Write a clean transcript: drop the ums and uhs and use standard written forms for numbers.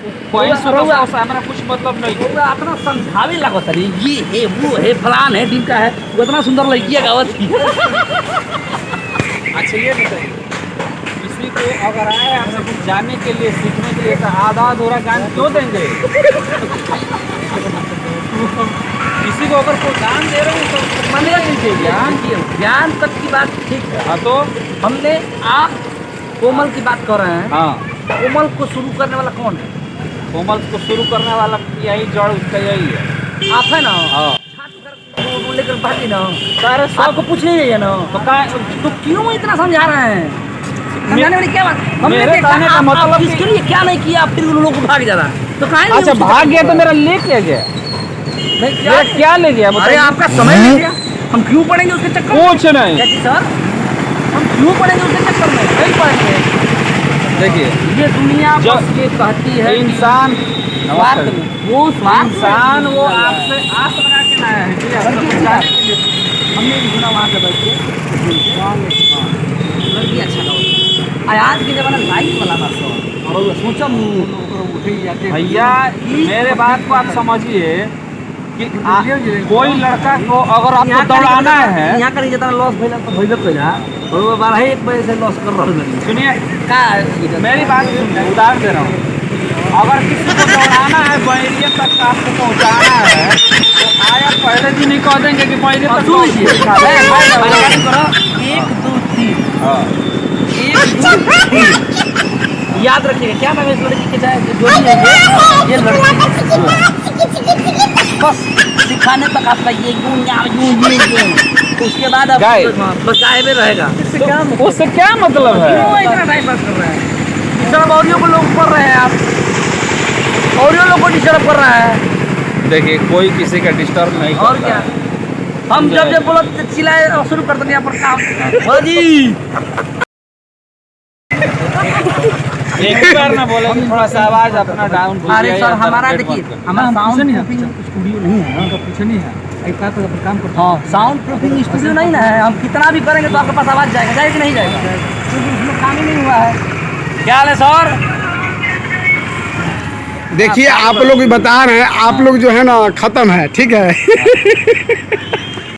हमारा कुछ मतलब नहीं है। अपना समझावे लागत रे, ये है वो है फलान है ढिमका है, वो इतना सुंदर लड़की है गावत की। अच्छा ये बताइए, किसी को अगर आए हमसे कुछ जानने के लिए सीखने के लिए तो आधा अधूरा ज्ञान क्यों देंगे? किसी को अगर कोई ज्ञान दे रहे हैं तो मानिए लीजिए ज्ञान तक की बात ठीक है। हाँ तो हमने आप कोमल की बात कर रहे हैं। हाँ, कोमल को शुरू करने वाला कौन है? कोमल को शुरू करने वाला यही जड़ उसका यही है। आप है ना? हाँ वो लेकर भागी ना, सारे आपको पूछने ही है ना, तो क्यों इतना समझा रहे हैं? समझाने वाली क्या बात? हमने मेरे देखा कहने का आप मतलब कि- इसके लिए क्या नहीं किया, आप फिर उन लोगों को भाग जा रहा है तो कहाँ? अच्छा भाग गया तो मेरा ले क्या गया? नहीं मेरा क्या ले गया? अरे बताइए। आपका समय ले गया, हम क्यों पढ़ेंगे उसके चक्कर में? कुछ नहीं। क्या जी सर, हम क्यों पढ़ेंगे उसके चक्कर में? नहीं पढ़ेंगे। देखिए ये दुनिया जब बस ये कहती है कि इंसान स्वार्थ में, वो स्वार्थ में इंसान वो आपसे आस लगा के ना है कि आपको समझाने के लिए। हमने भी सुना वहाँ से बैठ के लड़की अच्छा गाओ। आज के जमाना लाइट वाला बात सो और सोचा भैया मेरे बात को आप समझिए कि कोई लड़का को अगर आपको दौड़ाना है, यहाँ का जितना लॉस भइला तो भइल कइला और वो 12-1 बजे से लॉस कर रहा है। सुनिए का मेरी बात सुनिए, उदाहरण दे रहा हूँ। अगर किसी को दौड़ाना है बैरियर तक आपको पहुँचाना है तो आया पहले दिन ही कह देंगे कि बैरियर तक लीजिए 1 2 3 हाँ 1 2 3 याद रखिएगा। क्या नाम है इस लड़की के? चाहे जो भी है ये लड़की बस सिखाने तक आपका ये उसके बाद आप बस गायब रहेगा। उससे क्या मतलब है? क्यों इतना टाइम पास कर रहे हैं? डिस्टर्ब ऑडियो को लोग कर रहे हैं, आप ऑडियो लोग को डिस्टर्ब कर रहा है। देखिए कोई किसी का डिस्टर्ब नहीं और करता क्या, हम जब जब बोलो चिल्लाए शुरू कर देंगे यहाँ पर काम। हो जी एक बार ना बोले कि थोड़ा सा आवाज अपना डाउन। अरे सर हमारा देखिए, हमारा साउंड प्रूफिंग स्टूडियो नहीं है, कुछ नहीं है, एक बात पर काम करते हाँ साउंड प्रूफिंग स्टूडियो नहीं ना है। हम कितना भी करेंगे तो आपके पास आवाज़ जाएगा, जाएगा कि नहीं जाएगा? क्योंकि उसमें काम ही नहीं हुआ है। क्या हाल है सर? देखिए आप लोग भी बता रहे हैं, आप लोग जो है ना खत्म है, ठीक है।